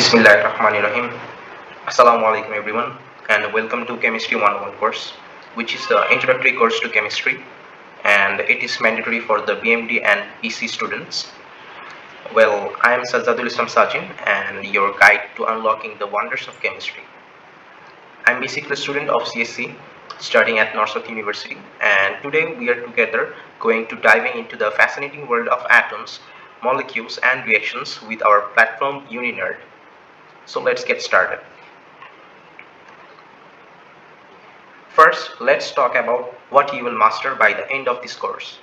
Bismillahirrahmanirrahim. Assalamu alaikum everyone and welcome to Chemistry 101 course, which is the introductory course to chemistry, and it is mandatory for the BMD and PC students. Well, I am Sajadul Islam Sajin and your guide to unlocking the wonders of chemistry. I am basically a student of CSC studying at Northsouth University, and today we are together going to diving into the fascinating world of atoms, molecules and reactions with our platform UniNerd. So let's get started. First, let's talk about what you will master by the end of this course.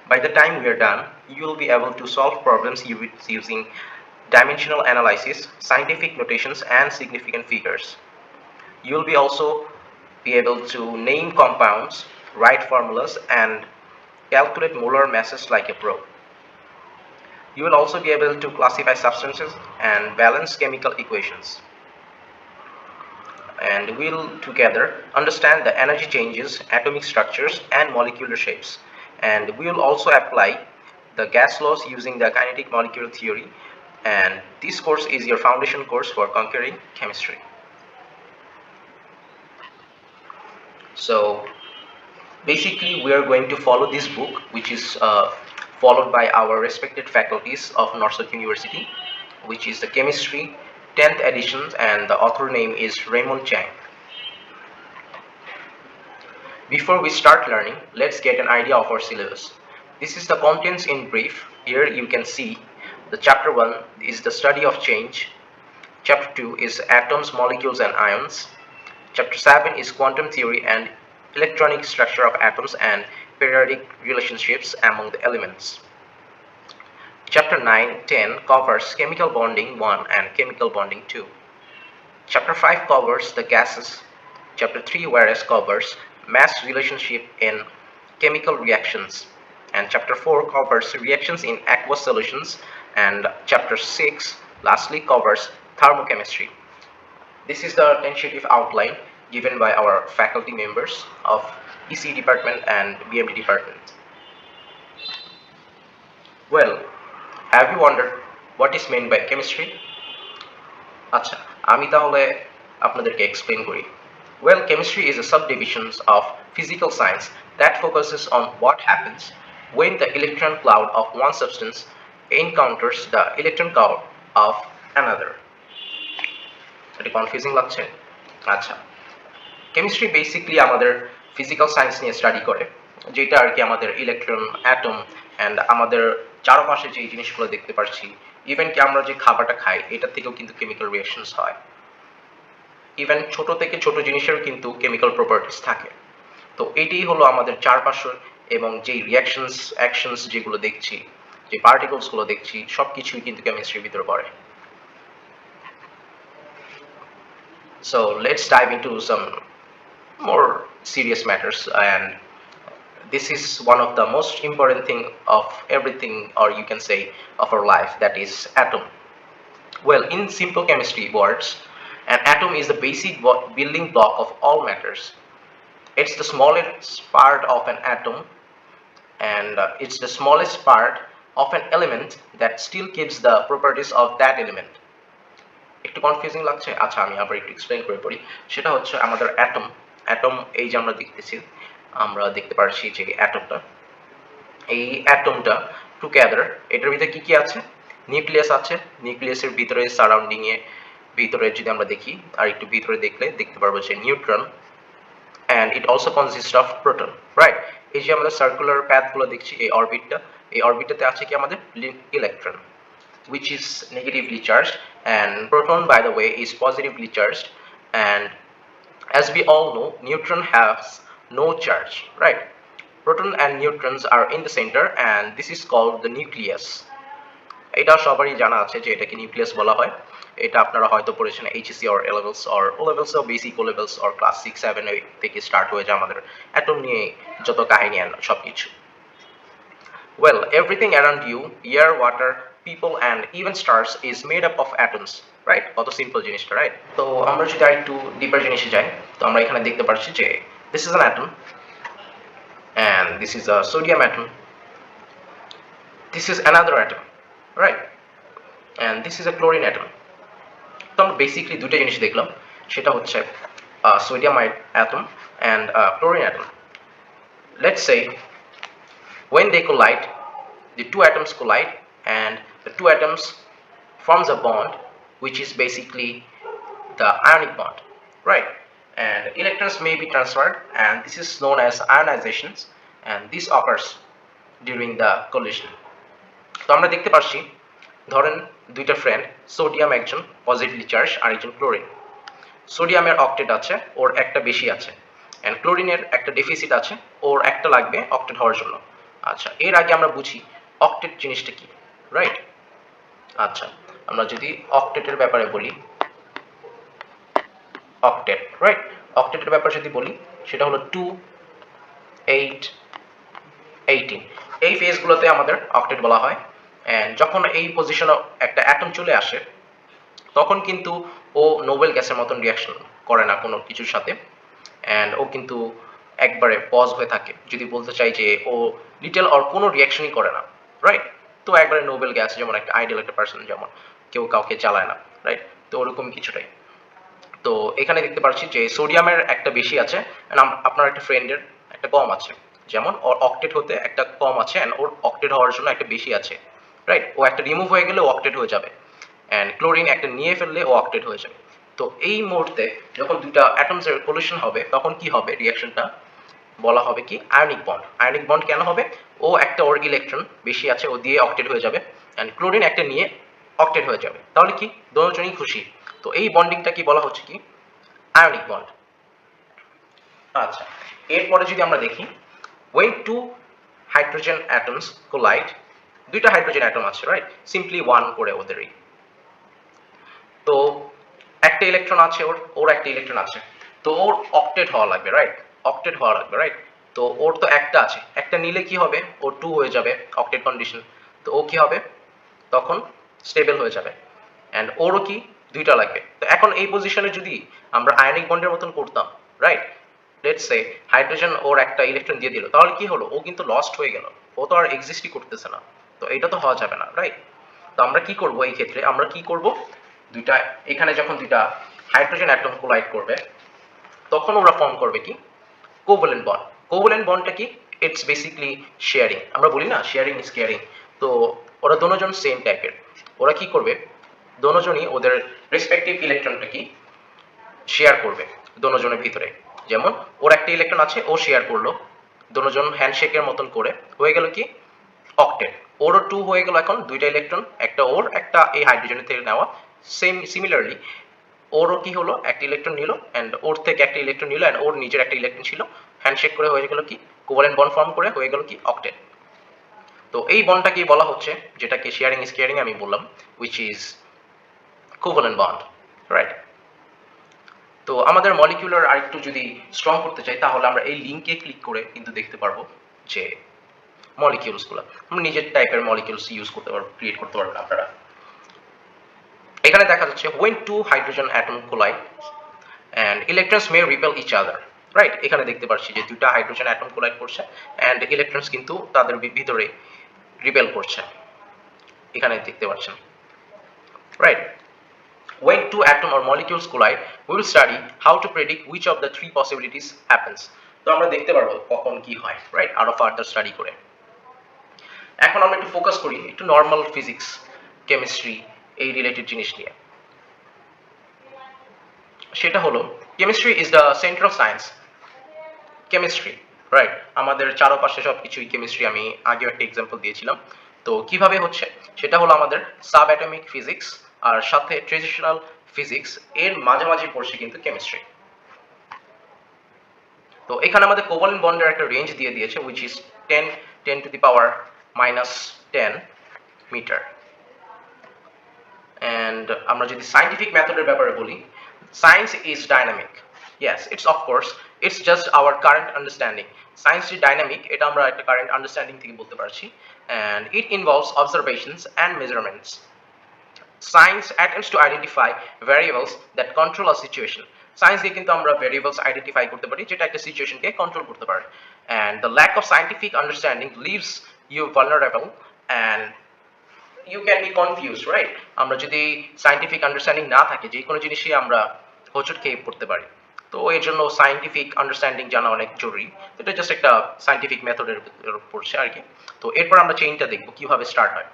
By the time we are done, you will be able to solve problems using dimensional analysis, scientific notations, and significant figures. You will also be able to name compounds, write formulas, and calculate molar masses like a pro. You will also be able to classify substances and balance chemical equations. And we'll together understand the energy changes, atomic structures, and molecular shapes. And we will also apply the gas laws using the kinetic molecular theory. And this course is your foundation course for conquering chemistry. So basically we are going to follow this book, which is followed by our respected faculties of Northsouth University, which is the chemistry 10th edition, and the author name is Raymond Chang. Before we start learning, let's get an idea of our syllabus. This is the contents in brief. Here you can see the chapter 1 is the study of change, chapter 2 is atoms, molecules and ions, chapter 7 is quantum theory and electronic structure of atoms and periodic relationships among the elements. Chapter 9-10 covers chemical bonding 1 and chemical bonding 2. Chapter 5 covers the gases. Chapter 3 whereas covers mass relationship in chemical reactions. And chapter 4 covers reactions in aqueous solutions. And chapter 6 lastly covers thermochemistry. This is the tentative outline given by our faculty members of EC department and BMD department. Well, have you wondered what is meant by chemistry? আচ্ছা, আমি তাহলে আপনাদেরকে explain করি. Well, chemistry is a subdivision of physical science that focuses on what happens when the electron cloud of one substance encounters the electron cloud of another. এটা confusing লাগছে? আচ্ছা, chemistry basically আমাদের physical science নিয়ে study করে, যেটা আর কি আমাদের electron, atom and আমাদের চারপাশে যে জিনিসগুলো দেখতে পাচ্ছি, ইভেন কি আমরা যে খাবারটা খাই এটা থেকেও কিন্তু কেমিক্যাল রিঅ্যাকশনস হয়। ইভেন ছোট থেকে ছোট জিনিসেরও কিন্তু কেমিক্যাল প্রপার্টিস থাকে। তো এটাই হলো আমাদের চারপাশের এবং যেই রিঅ্যাকশনস অ্যাকশনস যেগুলো দেখছি, যে পার্টিকলসগুলো দেখছি, সব কিছুই কিন্তু কেমিস্ট্রির ভিতরে পড়ে। So let's dive into some more serious matters, and this is one of the most important thing of everything, or you can say of our life, that is atom. Well, in simple chemistry words, an atom is the basic building block of all matters. It's the smallest part of an atom, and it's the smallest part of an element that still keeps the properties of that element. একটু confusing লাগছে? আচ্ছা, আমি আবার একটু explain করে পড়ি। সেটা হচ্ছে আমাদের অ্যাটম এই যে আমরা দেখতেছি, আমরা দেখতে পাচ্ছি যে এই অ্যাটমটা টুগেদার, এটার ভিতরে কি কি আছে? নিউক্লিয়াস আছে, নিউক্লিয়াসের ভিতরে সারাউন্ডিং এ ভিতরে যদি আমরা দেখি আর একটু ভিতরে দেখলে দেখতে পারবো যে neutron, and it also consist of proton, right? এই যে আমাদের সার্কুলার প্যাথগুলো দেখছি, এই অরবিটটাতে আছে কি আমাদের electron, which is negatively charged, and proton, by the way, is positively charged. And as we all know, neutron has no charge, right? Proton and neutrons are in the center, and this is called the nucleus. এটা সবারই জানা আছে যে এটাকে nucleus বলা হয়। এটা আপনারা হয়তো পড়েছেন HSC or A levels or O levels or basic O levels or class 6-7 থেকে স্টার্ট হয়ে যায় আমাদের অ্যাটম নিয়ে যত কাহিনী আর সবকিছু। Well, everything around you, air, water, people and even stars is made up of atoms, right? কত simple জিনিসটা, রাইট? তো আমরা যদি আরেকটু ডিপার জিনিসে যাই, তো আমরা এখানে দেখতে পাচ্ছি যে this is an atom and this is a sodium atom, this is another atom, right? And this is a chlorine atom. তো আমরা বেসিক্যালি দুটো জিনিস দেখলাম, সেটা হচ্ছে sodium atom and chlorine atom. Let's say when they collide, the two atoms collide and the two atoms forms a bond which is basically the ionic bond, right? And electrons may be transferred, and this is known as ionizations, and this occurs during the collision. তো আমরা দেখতে পাচ্ছি, ধরেন দুইটা friend, sodium একজন positively charge আর একজন chlorine. সোডিয়ামের octet আছে, ওর একটা বেশি আছে, অ্যান্ড ক্লোরিনের একটা ডেফিসিট আছে, ওর একটা লাগবে অক্টেট হওয়ার জন্য। আচ্ছা, এর আগে আমরা বুঝি অক্টেট জিনিসটা কি, রাইট? আচ্ছা, আমরা যদি অক্টেটের ব্যাপারে বলি, অক্টেট, রাইট? অক্টেটের ব্যাপারে যদি বলি, সেটা হলো 2 8 18, এই ফেজগুলোতে আমাদের অক্টেট বলা হয়। অ্যান্ড যখন এই পজিশনে একটা অ্যাটম চলে আসে, তখন কিন্তু ও নোবেল গ্যাসের মতন রিয়াকশন করে না কোনো কিছুর সাথে, অ্যান্ড ও কিন্তু একবারে পজ হয়ে থাকে। যদি বলতে চাই যে ও লিটল অর কোনো রিয়াকশনই করে না, রাইট? তো একবারে নোবেল গ্যাস, যেমন একটা আইডিয়াল একটা পার্সন, যেমন কেউ কাউকে জ্বালায় না, রাইট? তো ওরকম কিছুটাই। তো এখানে দেখতে পাচ্ছি যে সোডিয়ামের একটা বেশি আছে, আপনার একটা ফ্রেন্ডের একটা কম আছে, যেমন ওর অক্টেট হতে একটা কম আছে অ্যান্ড ওর অক্টেট হওয়ার জন্য একটা বেশি আছে, রাইট? ও একটা রিমুভ হয়ে গেলে ও অক্টেট হয়ে যাবে, অ্যান্ড ক্লোরিন একটা নিয়ে ফেললে ও অক্টেট হয়ে যাবে। তো এই মুহূর্তে যখন দুইটা অ্যাটমসের কোলিশন হবে, তখন কি হবে রিয়াকশনটা? বলা হবে কি আয়নিক বন্ড। আয়নিক বন্ড কেন হবে? ও একটা ওর ইলেকট্রন বেশি আছে, ও দিয়ে অক্টেট হয়ে যাবে, অ্যান্ড ক্লোরিন একটা নিয়ে অক্টেট হয়ে যাবে। তাহলে কি দুজনই খুশি। তো এই বন্ডিংটা কি বলা হচ্ছে কি আয়নিক বন্ড। আচ্ছা, এরপরে যদি আমরা দেখি, when two hydrogen atoms collide, দুইটা হাইড্রোজেন অ্যাটম আছে, রাইট? সিম্পলি ওয়ান করে ওদেরই। তো একটা ইলেকট্রন আছে, ওর একটা ইলেকট্রন আছে, তো ওর অক্টেট হওয়া লাগবে, রাইট? অক্টেট হওয়া লাগবে, রাইট? তো ওর তো একটা আছে, একটা নিলে কি হবে? ও 2 হয়ে যাবে অক্টেট কন্ডিশন। তো ও কি হবে? তখন স্টেবল হয়ে যাবে, অ্যান্ড ওরও কি দুইটা লাগবে। তো এখন এই পজিশনে যদি আমরা আয়নিক বন্ডের মতন করতাম, রাইট? লেটস সে হাইড্রোজেন ওর একটা ইলেকট্রন দিয়ে দিল, তাহলে কি হলো? ও কিন্তু লস্ট হয়ে গেল, ও তো আর এক্সিস্টই করতেছে না। তো এটা তো হওয়া যাবে না, রাইট? তো আমরা কি করব এই ক্ষেত্রে? আমরা কি করব, দুইটা এখানে যখন দুইটা হাইড্রোজেন অ্যাটম কোলাইড করবে, তখন ওরা ফর্ম করবে কি কোভ্যালেন্ট বন্ড। কোভ্যালেন্ট বন্ডটা কি? It's basically sharing. আমরা বলি না শেয়ারিং ইজ কেয়ারিং। তো ওরা দুজন সেম টাইপের। ওরা কি করবে? দুজনই ওদের রেসপেক্টিভ ইলেকট্রনটা কি শেয়ার করবে দুজনের ভিতরে। যেমন ওর একটা ইলেকট্রন আছে, ও শেয়ার করলো, দুজন হ্যান্ডশেকের মতন করে হয়ে গেল কি অক্টেট। ওরও 2 হয়ে গেল, এখন দুইটা ইলেকট্রন, একটা ওর একটা এই হাইড্রোজেনের থেকে নেওয়া। সিমিলারলি ওরও কি হলো, একটা ইলেকট্রন নিল, অ্যান্ড ওর থেকে একটা ইলেকট্রন নিল, অ্যান্ড ওর নিজের একটা ইলেকট্রন ছিল, হ্যান্ডশেক করে হয়ে গেল কি কোভ্যালেন্ট বন্ড ফর্ম করে হয়ে গেল কি অক্টেট। তো এই বন্ডটাকে বলা হচ্ছে, যেটাকে শেয়ারিং ইজ কেয়ারিং আমি বললাম, which is covalent bond, right? তো আমাদের মলিকিউলার আরেকটু যদি স্ট্রং করতে চাই, তাহলে আমরা এই লিঙ্কে ক্লিক করে কিন্তু দেখতে পারবো যে মলিকিউলসগুলো, আমরা নিজের টাইপের মলিকিউলস ইউজ করতে পারবো, ক্রিয়েট করতে পারবেন আপনারা। এখানে দেখা যাচ্ছে when two hydrogen atom collide and electrons may repel each other, right? এখানে দেখতে পাচ্ছি যে দুইটা হাইড্রোজেন অ্যাটম কোলাইড করছে, অ্যান্ড ইলেকট্রনস কিন্তু তাদের ভিতরে রিপেল করছে, এখানে দেখতে পাচ্ছেন, right? When two atom or molecules collide, we will study how to predict which of the three possibilities happens. তো আমরা দেখতে পারবো কখন কি হয়, রাইট? আরো ফার্দার স্টাডি করে। এখন আমরা একটু ফোকাস করি একটু নর্মাল ফিজিক্স, কেমিস্ট্রি, এই রিলেটেড জিনিস নিয়ে। সেটা হলো chemistry is the centre of science. Chemistry, right? আমাদের চারপাশে সব কিছুই কেমিস্ট্রি, আমি আগেও একটা এক্সাম্পল দিয়েছিলাম। তো কিভাবে হচ্ছে সেটা হলো আমাদের সাব অ্যাটমিক ফিজিক্স আর সাথে ট্রেডিশনাল ফিজিক্স এর মাঝামাঝি পড়ছে কিন্তু কেমিস্ট্রি। তো এখানে আমাদের কোভ্যালেন্ট বন্ডের একটা রেঞ্জ দিয়ে দিয়েছে, which is 10 to the power -10 metre. And আমরা যদি সাইন্টিফিক মেথডের ব্যাপারে বলি, science is dynamic. Yes, it's of course, it's just our current understanding. Science যে ডাইনামিক, এটা আমরা একটা কারেন্ট আন্ডারস্ট্যান্ডিং থেকে বলতে পারছি, and it involves observations and measurements. Science attempts to identify variables that control a situation. Science দিয়ে কিন্তু আমরা ভেরিয়েবলস আইডেন্টিফাই করতে পারি যেটা একটা সিচুয়েশনকে কন্ট্রোল করতে পারে। And the lack of scientific understanding leaves you vulnerable and you can be confuse, right? আমরা যদি সায়েন্টিফিক আন্ডারস্ট্যান্ডিং না থাকে যে কোনো জিনিসই আমরা হোঁচট খেয়ে পড়তে পারি। তো এর জন্য সায়েন্টিফিক আন্ডারস্ট্যান্ডিং জানা অনেক জরুরি। এটা জাস্ট একটা সায়েন্টিফিক মেথডের পড়ছে আর কি। তো এরপর আমরা চেইনটা দেখব কিভাবে স্টার্ট হয়।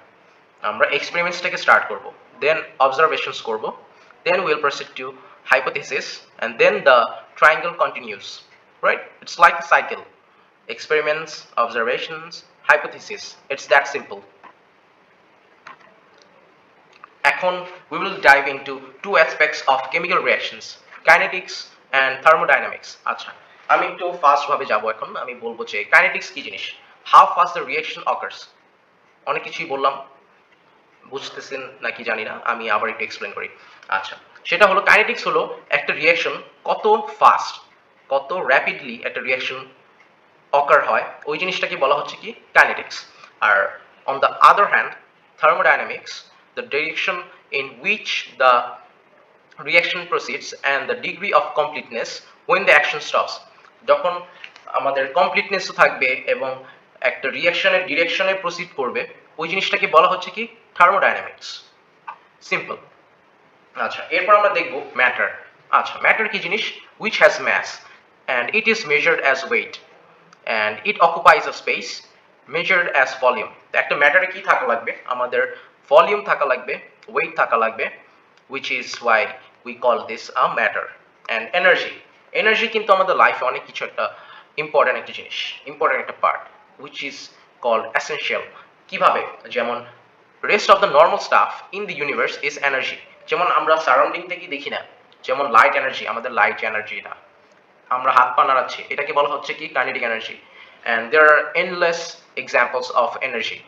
আমরা এক্সপেরিমেন্টসটাকে স্টার্ট করব, দেন অবজারভেশনস করব, then will proceed to hypothesis, and then the triangle continues, right? It's like a cycle: experiments, observations, hypothesis. It's that simple. এখন we will dive into two aspects of chemical reactions: kinetics and thermodynamics. আচ্ছা, আমি একটু fast ভাবে যাব। এখন আমি বলবো যে কাইনেটিক্স কি জিনিস, how fast the reaction occurs। অনেক কিছুই বললাম, বুঝতেছেন নাকি জানি না, আমি আবার একটু এক্সপ্লেন করি। আচ্ছা, সেটা হলো কাইনেটিক্স হলো একটা রিঅ্যাকশন কত ফাস্ট, কত র্যাপিডলি একটা রিঅ্যাকশন অকার হয়, ওই জিনিসটাকে বলা হচ্ছে কি কাইনেটিক্স। আর on the other hand thermodynamics, the direction in which the reaction proceeds and the degree of completeness when the action stops। যখন আমাদের কমপ্লিটনেস থাকবে এবং একটা রিঅ্যাকশনের ডিরেকশনে প্রসিড করবে, ওই জিনিসটাকে বলা হচ্ছে কি থার্মোডাইনামিক্স। সিম্পল। আচ্ছা, এরপর আমরা দেখব ম্যাটার। আচ্ছা, ম্যাটার কি জিনিস? which has mass and it is measured as weight and it occupies a space measured as volume। তো একটা ম্যাটারে কি থাকা লাগবে? আমাদের ভলিউম থাকা লাগবে, ওয়েট থাকা লাগবে, which is why we call this a matter। and energy, energy কিন্তু আমাদের লাইফে অনেক কিছু একটা ইম্পর্টেন্ট একটা জিনিস, ইম্পর্টেন্ট একটা part, which is called essential। কিভাবে? যেমন rest of the normal stuff in the universe is energy। যেমন আমরা সারাউন্ডিং থেকে দেখি না, যেমন লাইট এনার্জি, আমাদের লাইট এনার্জি না, আমরা হাত পা নাড়াচ্ছি, এটাকে বলা হচ্ছে কি kinetic energy. and there are endless examples of energy,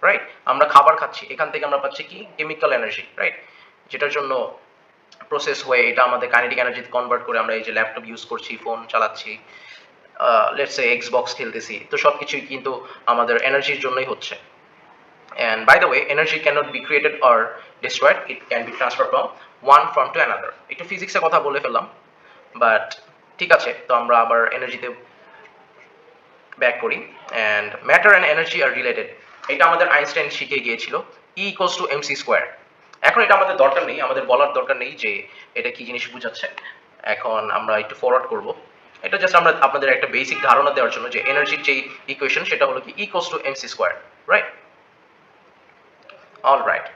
right? আমরা খাবার খাচ্ছি, এখান থেকে আমরা পাচ্ছি কি কেমিক্যাল এনার্জি, রাইট? যেটার জন্য প্রসেস হয়ে এটা আমাদের কাইনেটিক এনার্জিতে কনভার্ট করে আমরা এই যে ল্যাপটপ ইউজ করছি, ফোন চালাচ্ছি, লেটস সে এক্সবক্স খেলতেছি, তো সব কিছুই কিন্তু আমাদের এনার্জির জন্যই হচ্ছে। And by the way, energy cannot be created or destroyed, it can be transferred from one form to another। একটু ফিজিক্সের কথা বলে ফেললাম, বাট ঠিক আছে, তো আমরা আবার এনার্জিতে ব্যাক করি। and matter and energy are related। এটা আমাদের আইনস্টাইন শিখে গিয়েছিল, E equals to mc square. এখন এটা আমাদের দরকার নেই, আমাদের বলার দরকার নেই যে এটা কি জিনিস বোঝাচ্ছে। এখন আমরা একটু ফরওয়ার্ড করব, এটা জাস্ট আমরা আপনাদের একটা বেসিক ধারণা দেওয়ার জন্য যে এনার্জির যে ইকুয়েশন সেটা হলো কি E equals to mc square, right? All right,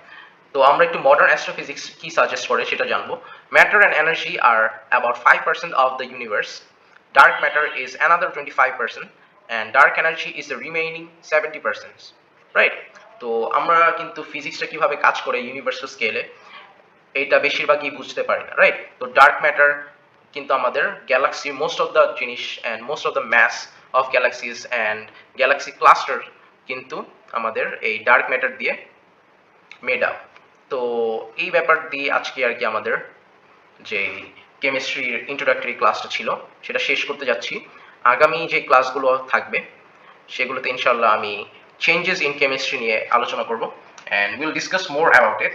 তো আমরা একটু মডার্ন অ্যাস্ট্রোফিজিক্স কি সাজেস্ট করে সেটা জানবো। Matter and energy are about 5% of the universe, dark matter is another 25% and dark energy is the remaining 70%, right? তো আমরা কিন্তু ফিজিক্সটা কিভাবে কাজ করে ইউনিভার্সাল স্কেলে এটা বেশিরভাগই বুঝতে পারি না, রাইট? তো ডার্ক ম্যাটার কিন্তু আমাদের গ্যালাক্সি মোস্ট অফ দ্য জিনিস and most of the mass of galaxies and galaxy cluster কিন্তু আমাদের এই ডার্ক ম্যাটার দিয়ে মেড আপ। তো এই ব্যাপার দিয়ে আজকে আর কি আমাদের যে কেমিস্ট্রির ইন্ট্রোডাক্টরি ক্লাসটা ছিল সেটা শেষ করতে যাচ্ছি। আগামী যে ক্লাসগুলো থাকবে সেগুলোতে ইনশাল্লাহ আমি চেঞ্জেস ইন কেমিস্ট্রি নিয়ে আলোচনা করব, and will discuss more about it.